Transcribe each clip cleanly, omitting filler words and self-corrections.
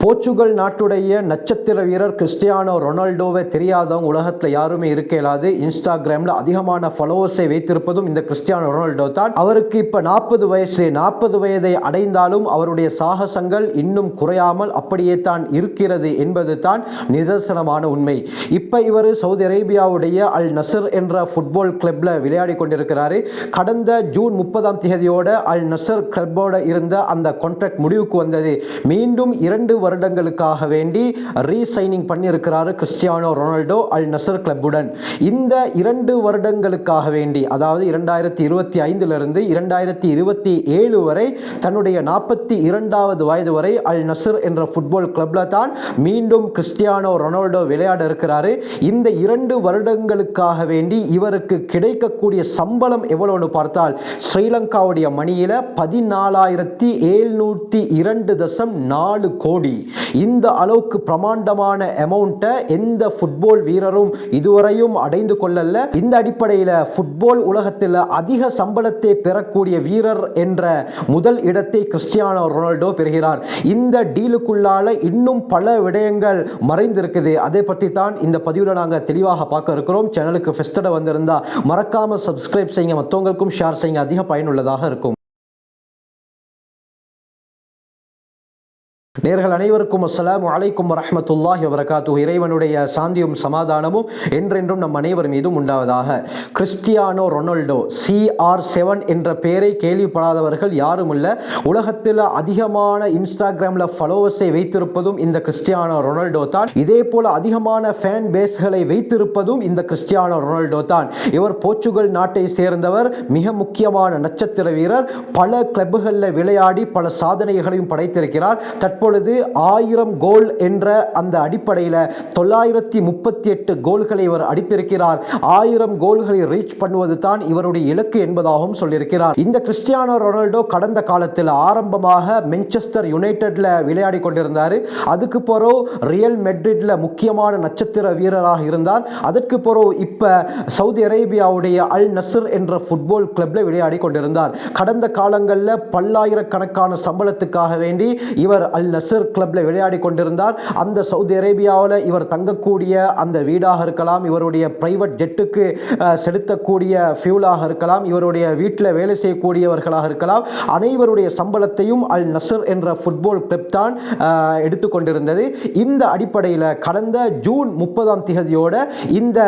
Portugal நாட்டுடைய நட்சத்திர வீரர் கிறிஸ்டியானோ ரொனால்டோவை தெரியாதவங்க உலகத்தில் யாருமே இருக்க இயலாது. இன்ஸ்டாகிராமில் அதிகமான ஃபாலோவர்ஸை வைத்திருப்பதும் இந்த கிறிஸ்டியானோ ரொனால்டோ தான். அவருக்கு இப்போ 40 வயசு. 40 வயதை அடைந்தாலும் அவருடைய சாகசங்கள் இன்னும் குறையாமல் அப்படியே தான் இருக்கிறது என்பது தான் நிதர்சனமான உண்மை. இப்போ இவர் சவுதி அரேபியாவுடைய அல் நசர் என்ற ஃபுட்பால் கிளப்ல விளையாடி கொண்டிருக்கிறாரு. கடந்த ஜூன் 30ஆம் தேதியோட அல் நசர் கிளப்போட இருந்த அந்த கான்ட்ராக்ட் முடிவுக்கு வந்தது. மீண்டும் 2 வருடங்களுக்காக வேண்டி ரீசைனிங் பண்ணியிருக்கிறாரு கிறிஸ்டியானோ ரொனால்டோ அல் நசர் கிளப்புடன். இந்த 2 வருடங்களுக்காக வேண்டி, அதாவது 2025 2027 வரை தன்னுடைய 42வது வயது வரை அல் நசர் என்ற ஃபுட்பால் கிளப்ல தான் மீண்டும் கிறிஸ்டியானோ ரொனால்டோ விளையாட இருக்கிறாரு. இந்த 2 வருடங்களுக்காக வேண்டி இவருக்கு கிடைக்கக்கூடிய சம்பளம் எவ்வளவுன்னு பார்த்தால் ஸ்ரீலங்காவுடைய மணியில 14,702.4 கோடி. இந்த அளவுக்கு பிரமாண்டமான அமௌண்ட்டை எந்த ஃபுட்பால் வீரரும் இதுவரையும் அடைந்து கொள்ளல. இந்த அடிப்படையில் ஃபுட்பால் உலகத்தில் அதிக சம்பளத்தை பெறக்கூடிய வீரர் என்ற முதல் இடத்தை கிறிஸ்டியானோ ரொனால்டோ பெறுகிறார். இந்த டீலுக்குள்ளால இன்னும் பல விடயங்கள் மறைந்திருக்குது. அதை பற்றி தான் இந்த பதிவில் நாங்கள் தெளிவாக பார்க்க இருக்கிறோம். சேனலுக்கு ஃபர்ஸ்ட் வந்திருந்தா மறக்காம சப்ஸ்கிரைப் செய்யுங்க, மற்றவங்களுக்கும் ஷேர் செய்யுங்க, அதிக பயனுள்ளதாக இருக்கும். நேர்கள் அனைவருக்கும் அஸ்ஸலாமு அலைக்கும் வரஹ்மத்துல்லாஹி வபரகாத்துஹு. இறைவனுடைய சாந்தியும் சமாதானமும் என்றென்றும் நம் அனைவர் மீதும் உண்டாவதாக. கிறிஸ்டியானோ ரொனால்டோ CR7 என்ற பெயரை கேள்விப்படாதவர்கள் யாரும் இல்லை. உலகத்தில் அதிகமான இன்ஸ்டாகிராமில் ஃபாலோவர்ஸை வைத்திருப்பதும் இந்த கிறிஸ்டியானோ ரொனால்டோ தான். இதே போல அதிகமான ஃபேன் பேஸ்களை வைத்திருப்பதும் இந்த கிறிஸ்டியானோ ரொனால்டோ தான். இவர் போர்ச்சுகல் நாட்டை சேர்ந்தவர், மிக முக்கியமான நட்சத்திர வீரர். பல கிளப்புகளில் விளையாடி பல சாதனைகளையும் படைத்திருக்கிறார். தற்பொழுது 1000 கோல் என்ற அந்த அடிப்படையில் 938 கோல்களை இவர் அடித்திருக்கிறார். 1000 கோல்களை ரீச் பண்ணுவது தான் இவருடைய இலக்கு என்பதாகவும் சொல்லியிருக்கிறார். இந்த கிறிஸ்டியானோ ரொனால்டோ கடந்த காலத்தில் ஆரம்பமாக மான்செஸ்டர் யுனைடெட்ல விளையாடி கொண்டிருந்தார். அதுக்கு பிறகு ரியல் மெட்ரிட்ல முக்கியமான நட்சத்திர வீரராக இருந்தார். அதற்கு பிறகு இப்ப சவுதி அரேபியாவுடைய அல் நசர் என்ற ஃபுட்பால் கிளப்ல விளையாடி கொண்டிருந்தார். கடந்த காலங்களில் பல்லாயிரக்கணக்கான சம்பளத்துக்காக வேண்டி இவர் அல் நசர் கிளப்ல விளையாடி கொண்டிருந்தார். அந்த சவுதி அரேபியாவில் இவர் தங்கக்கூடிய அந்த வீடாக இருக்கலாம், இவருடைய பிரைவேட் ஜெட்டுக்கு செலுத்தக்கூடிய ஃபியூலாக இருக்கலாம், இவருடைய வீட்டில் வேலை செய்யக்கூடியவர்களாக இருக்கலாம், அனைவருடைய சம்பளத்தையும் அல் நசர் என்ற ஃபுட்பால் கிளப் தான் எடுத்துக்கொண்டிருந்தது. இந்த அடிப்படையில் கடந்த ஜூன் 30ஆம் தேதியோட இந்த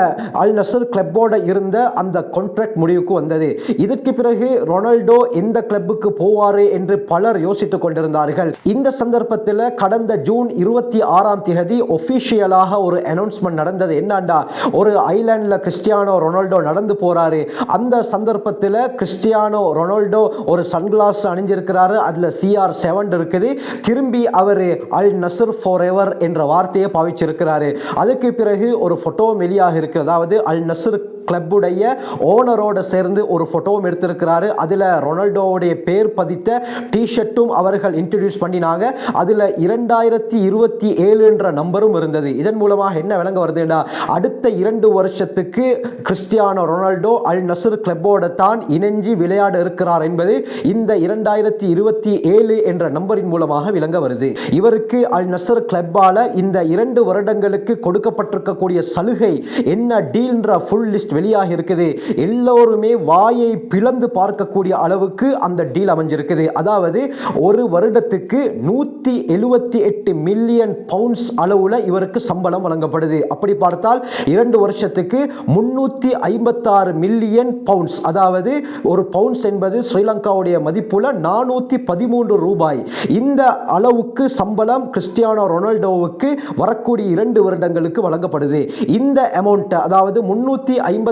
அல் நசர் கிளப்போட இருந்த அந்த கான்ட்ராக்ட் முடிவுக்கு வந்தது. இதற்கு பிறகு ரொனால்டோ எந்த கிளப்புக்கு போவாரு என்று பலர் யோசித்துக் கொண்டிருந்தார்கள். இந்த சந்தர்ப்பத்தில் கடந்த ஜூன் 26ஆம் தேதி ஒபிஷியலாக ஒரு அனௌன்ஸ்மெண்ட் நடந்தது. என்னண்டா, ஒரு ஐலாண்ட்ல கிறிஸ்டியானோ ரொனால்டோ நடந்து போறாரு. அந்த சந்தர்ப்பத்தில் கிறிஸ்டியானோ ரொனால்டோ ஒரு சன்கிளாஸ் அணிஞ்சிருக்கிறாரு, அதுல CR7 இருக்குது. திரும்பி அவர் அல் நசர் ஃபார் எவர் என்ற வார்த்தையை பாவிச்சிருக்கிறாரு. அதுக்கு பிறகு ஒரு போட்டோ வெளியாக இருக்கு. அதாவது அல் நசர் கிளப்புடைய ஓனரோட சேர்ந்து ஒரு போட்டோவும் எடுத்திருக்கிறாரு. அதில் ரொனால்டோவுடைய பேர் பதித்த டிஷர்ட்டும் அவர்கள் இன்ட்ரடியூஸ் பண்ணினாங்க. அதில் 2027 என்ற நம்பரும் இருந்தது. இதன் மூலமாக என்ன விளங்க வருதுன்னா, அடுத்த 2 வருஷத்துக்கு கிறிஸ்டியானோ ரொனால்டோ அல் நசர் கிளப்போட தான் இணைஞ்சி விளையாட இருக்கிறார் என்பது இந்த 2027 என்ற நம்பரின் மூலமாக விளங்க வருது. இவருக்கு அல் நசர் கிளப்பால இந்த 2 வருடங்களுக்கு கொடுக்கப்பட்டிருக்கக்கூடிய சலுகை என்ன டீல்ன்ற ஃபுல் லிஸ்ட் வெளியாக இருக்குது. எல்லோருமே வாயை பிளந்து பார்க்கக்கூடிய அளவுக்கு அந்த டீல் அமைஞ்சிருக்குது. அதாவது ஒரு வருடத்துக்கு 178 மில்லியன் பவுண்ட்ஸ் அளவுல இவருக்கு சம்பளம் வழங்கப்படுது. அப்படி பார்த்தால் 2 வருஷத்துக்கு 356 மில்லியன் பவுண்ட்ஸ், அதாவது ஒரு பவுண்ட்ஸ் என்பது ஸ்ரீலங்காவுடைய மதிப்புல 413 ரூபாய். இந்த அளவுக்கு சம்பளம் கிறிஸ்டியானோ ரொனால்டோவுக்கு வரக்கூடிய 2 வருடங்களுக்கு வழங்கப்படுது. இந்த அமௌண்ட், அதாவது 356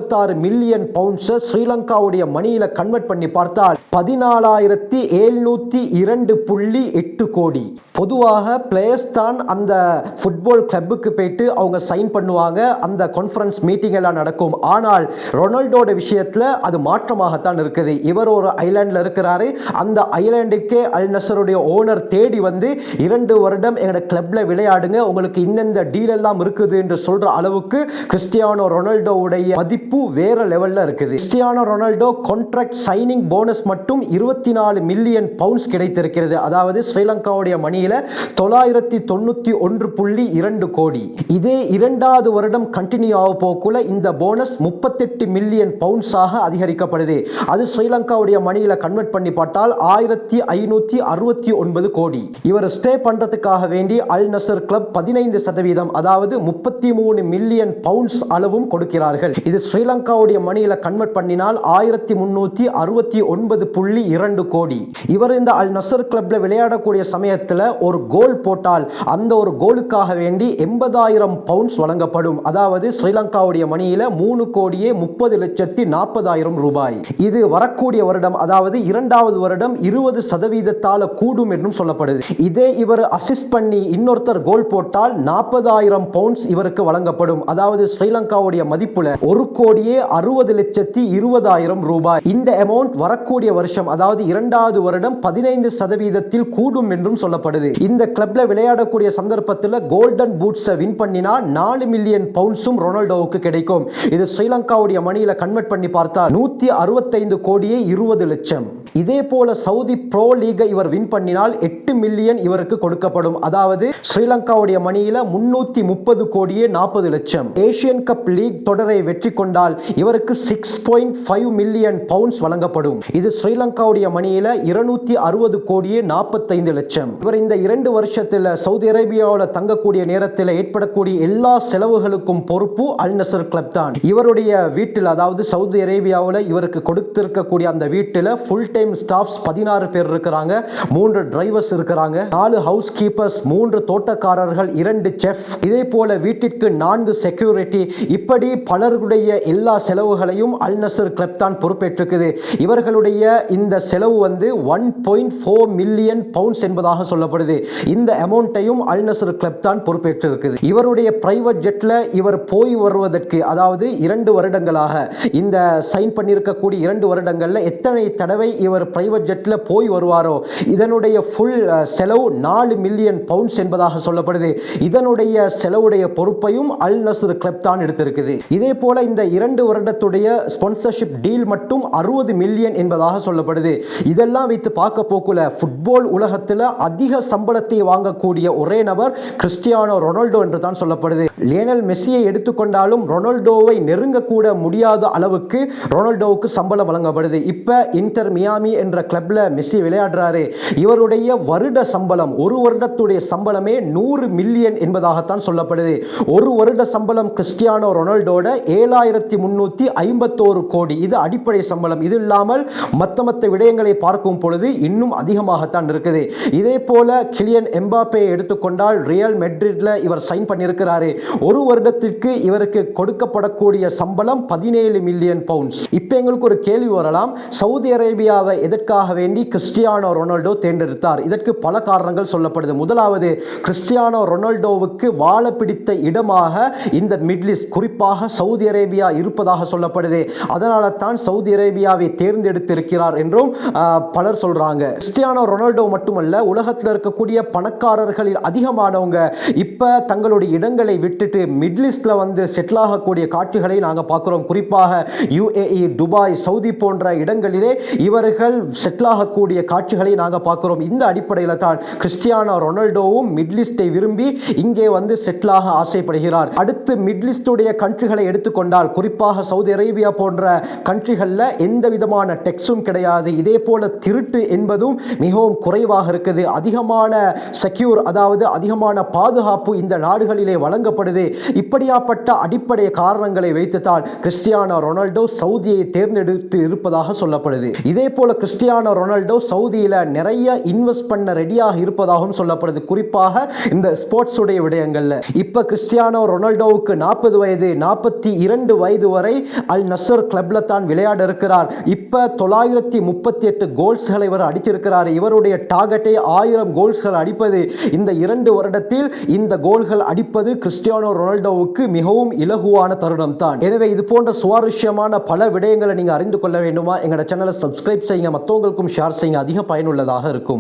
மில்லியன் பவுண்ட்ஸ் ஸ்ரீலங்காவுடைய மணியில கன்வெர்ட் பண்ணி பார்த்தால் 14,702.8 கோடி. பொதுவாக பிளேயர்ஸ் தான் அந்த ஃபுட்பால் கிளப்புக்கு போயிட்டு அவங்க சைன் பண்ணுவாங்க, அந்த கான்ஃபரன்ஸ் மீட்டிங் எல்லாம் நடக்கும். ஆனால் ரொனால்டோட விஷயத்தில் அது மாற்றமாகத்தான் இருக்குது. இவர் ஒரு ஐலாண்டில் இருக்கிறாரு. அந்த ஐலாண்டுக்கே அல் நசருடைய ஓனர் தேடி வந்து 2 வருடம் எங்களோட கிளப்ல விளையாடுங்க, உங்களுக்கு இந்தந்த டீல் எல்லாம் இருக்குது என்று சொல்ற அளவுக்கு கிறிஸ்டியானோ ரொனால்டோவுடைய மதிப்பு மதிப்பு வேற லெவல்ல இருக்குது. Cristiano Ronaldo contract signing bonus மட்டும் 24 மில்லியன் பவுண்ட்ஸ் கிடைத்திருக்கிறது. அதாவது ஸ்ரீலங்காவுடைய மணியில 991.2 கோடி. இதே இரண்டாவது வருடம் கண்டினியூ ஆக போக்குள்ள இந்த போனஸ் 38 மில்லியன் பவுண்ட்ஸாக அதிகரிக்கப்படுது. அது ஸ்ரீலங்காவுடைய மணியில கன்வெர்ட் பண்ணி பார்த்தால் 1569 கோடி. இவர் ஸ்டே பண்றதுக்காக வேண்டி அல் நசர் கிளப் 15% அதாவது 33 மில்லியன் பவுண்ட்ஸ் அளவும் கொடுக்கிறார்கள். இது ஸ்ரீலங்காவுடைய மணியில கன்வெர்ட் பண்ணினால் 1369.2 கோடி. இவர் இந்த அல் நசர் கிளப்ல விளையாடக்கூடிய சமயத்தில் ஒரு கோல் போட்டால் அந்த ஒரு கோலுக்காக வேண்டி 80,000 பவுண்ட்ஸ் வழங்கப்படும். அதாவது ஸ்ரீலங்காவுடைய மணியில 3,30,40,000 ரூபாய். இது வரக்கூடிய வருடம் அதாவது இரண்டாவது வருடம் 20% கூடும் என்றும் சொல்லப்படுது. இதே இவர் அசிஸ்ட் பண்ணி இன்னொருத்தர் கோல் போட்டால் 40,000 பவுண்ட்ஸ் இவருக்கு வழங்கப்படும். அதாவது ஸ்ரீலங்காவுடைய மதிப்புல 1,60,20,000 ரூபாய். இந்த அமௌண்ட் வரக்கூடிய வருஷம் அதாவது இரண்டாவது வருடம் 15% கூடும் என்றும் சொல்லப்படுது. இந்த கிளப்ல விளையாடக்கூடிய சந்தர்ப்பத்தில் கோல்டன் பூட்ஸ் வின் பண்ணினா 4 மில்லியன் பவுண்ட்ஸும் ரொனால்டோவுக்கு கிடைக்கும். இது ஸ்ரீலங்காவுடைய மணியில கன்வெர்ட் பண்ணி பார்த்தா 165 கோடியே 20 லட்சம். இதே போல சவுதி ப்ரோ லீகை இவர் வின் பண்ணினால் 8 மில்லியன் இவருக்கு கொடுக்கப்படும். அதாவது ஸ்ரீலங்காவுடைய மணியில 330 கோடியே 40 லட்சம். ஏசியன் கப் லீக் தொடரை வெற்றி கொண்டால் இவருக்கு 6.5 மில்லியன் பவுண்ட்ஸ் வழங்கப்படும். இது ஸ்ரீலங்காவுடைய மணியில 260 கோடியே 45 லட்சம். இவர் இந்த 2 வருஷத்தில் சவுதி அரேபியாவில் தங்கக்கூடிய நேரத்தில் ஏற்படக்கூடிய எல்லா செலவுகளுக்கும் பொறுப்பு அல் நசர் கிளப் தான். இவருடைய வீட்டில் அதாவது சவுதி அரேபியாவில் இவருக்கு கொடுத்திருக்கக்கூடிய அந்த வீட்டில் ஃபுல் டைம் ஸ்டாஃப்ஸ் 16 பேர் இருக்கிறாங்க. 3 டிரைவர்ஸ் இருக்கிறாங்க, 4 ஹவுஸ் கீப்பர்ஸ், 3 தோட்டக்காரர்கள், 2 செஃப். இதே போல வீட்டிற்கு 4 செக்யூரிட்டி. இப்படி பலருடைய எல்லா செலவுகளையும் அல் நசர் கிளப் தான் பொறுப்பேற்றிருக்குது. இவர்களுடைய இந்த செலவு வந்து 1.4 மில்லியன் பவுண்ட்ஸ் என்பதாக சொல்லப்படுது. இந்த அமௌண்ட்டையும் அல் நசர் கிளப் தான் பொறுப்பேற்றிருக்குது. இவருடைய பிரைவேட் ஜெட்ல இவர் போய் வருவதற்கு அதாவது 2 வருடங்களாக இந்த சைன் பண்ணியிருக்கக்கூடிய 2 வருடங்கள்ல எத்தனை தடவை இவர் பிரைவேட் ஜெட்ல போய் வருவாரோ இதனுடைய ஃபுல் செலவு 4 மில்லியன் பவுண்ட்ஸ் என்பதாக சொல்லப்படுது. இதனுடைய செலவுடைய பொறுப்பையும் அல் நசர் கிளப் தான் எடுத்திருக்குது. இதே போல இந்த 2 வருடத்துடைய ஸ்பான்சர்ஷிப் டீல் மட்டும் 60 மில்லியன் என்பதாக சொல்லப்படுது. இதெல்லாம் வைத்து பார்க்க போக்குல ஃபுட்பால் உலகத்தில் அதிக சம்பளத்தை வாங்கக்கூடிய ஒரே நபர் கிறிஸ்டியானோ ரொனால்டோ என்று தான் சொல்லப்படுது. லியோனல் மெஸ்ஸியை எடுத்துக்கொண்டாலும் ரொனால்டோவை நெருங்க கூட முடியாத அளவுக்கு ரொனால்டோவுக்கு சம்பளம் வழங்கப்படுது. இப்ப இன்டர் மியாமி என்ற கிளப்ல மெஸ்ஸி விளையாடுறாரு. இவருடைய வருட சம்பளம் ஒரு வருடத்துடைய சம்பளமே 100 மில்லியன் என்பதாகத்தான் சொல்லப்படுது. ஒரு வருட சம்பளம் கிறிஸ்டியானோ ரொனால்டோட 7,351 கோடி. இது அடிப்படை சம்பளம். இது இல்லாமல் மத்த விடயங்களை பார்க்கும் பொழுது இன்னும் அதிகமாகத்தான் இருக்குது. இதே போல கிலியன் எம்பாப்பேயை எடுத்துக்கொண்டால் ரியல் மெட்ரிட்ல இவர் சைன் பண்ணியிருக்கிறாரு. ஒரு வருடத்திற்கு இவருக்கு கொடுக்கப்படக்கூடிய சம்பளம் 17 மில்லியன் பவுண்ட்ஸ். இப்போ எங்களுக்கு ஒரு கேள்வி வரலாம், சவுதி அரேபியாவை எதற்காக வேண்டி கிறிஸ்டியானோ ரொனால்டோ தேர்ந்தெடுத்தார்? இதற்கு பல காரணங்கள் சொல்லப்படுது. முதலாவது, கிறிஸ்டியானோ ரொனால்டோவுக்கு வாழ பிடித்த இடமாக இந்த மிடில் ஈஸ்ட் குறிப்பாக சவுதி அரேபியா இருப்பதாக சொல்லப்படுது. அதனால தான் சவுதி அரேபியாவை தேர்ந்தெடுத்திருக்கிறார் என்றும் பலர் சொல்றாங்க. கிறிஸ்டியானோ ரொனால்டோ மட்டுமல்ல, உலகத்தில் இருக்கக்கூடிய பணக்காரர்களில் அதிகமானவங்க இப்ப தங்களுடைய இடங்களை விட்டுட்டு மிடில் ஈஸ்ட்ல வந்து செட்டில் ஆகக்கூடிய காட்சிகளை நாங்கள் பார்க்கிறோம். குறிப்பாக UAE, துபாய், சவுதி போன்ற இடங்களிலே இவர்கள் செட்டில் ஆகக்கூடிய காட்சிகளை நாங்கள் பார்க்கிறோம். இந்த அடிப்படையில் தான் கிறிஸ்டியானோ ரொனால்டோவும் மிடில் ஈஸ்டை விரும்பி இங்கே வந்து செட்டில் ஆக ஆசைப்படுகிறார். அடுத்து மிடில் ஈஸ்டுடைய கண்ட்ரிகளை எடுத்துக்கொண்டால் குறிப்பாக சவுதி அரேபியா போன்ற கண்ட்ரிகளில் எந்த விதமான டெக்ஸும் கிடையாது. இதே போல திருட்டு என்பதும் மிகவும் குறைவாக இருக்குது. அதிகமான செக்யூர் அதாவது அதிகமான பாதுகாப்பு இந்த நாடுகளிலே வழங்கப்படுது. இப்படியாப்பட்ட அடிப்படை காரணங்களை வைத்துத்தான் கிறிஸ்டியானோ ரொனால்டோ சவுதியை தேர்ந்தெடுத்து இருப்பதாக சொல்லப்படுது. இதே போல கிறிஸ்டியானோ ரொனால்டோ சவுதியில நிறைய இன்வெஸ்ட் பண்ண ரெடியாக இருப்பதாகவும் சொல்லப்படுது. குறிப்பாக இந்த ஸ்போர்ட்ஸ் உடைய விடயங்கள்ல இப்ப கிறிஸ்டியானோ ரொனால்டோவுக்கு 40 வயது, 42 வயது வரை அல் நசர் கிளப்ல தான் விளையாட இருக்கிறார். இப்ப 938 கோல்ஸ்களை இவர் அடித்திருக்கிறார். இவருடைய டார்கெட்டை 1000 கோல்ஸ்கள் அடிப்பது. இந்த 2 வருடத்தில் இந்த கோல்கள் அடிப்பது கிறிஸ்டியானோ ரொனால்டோவுக்கு மிகவும் இலகுவான தருணம் தான். எனவே இது போன்ற சுவாரஸ்யமான பல விடயங்களை நீங்க அறிந்து கொள்ள வேண்டுமா? எங்களோட சேனலை சப்ஸ்கிரைப் செய்யுங்க, மற்றவங்களுக்கும் ஷேர் செய்யுங்க. அதிக பயனுள்ளதாக இருக்கும்.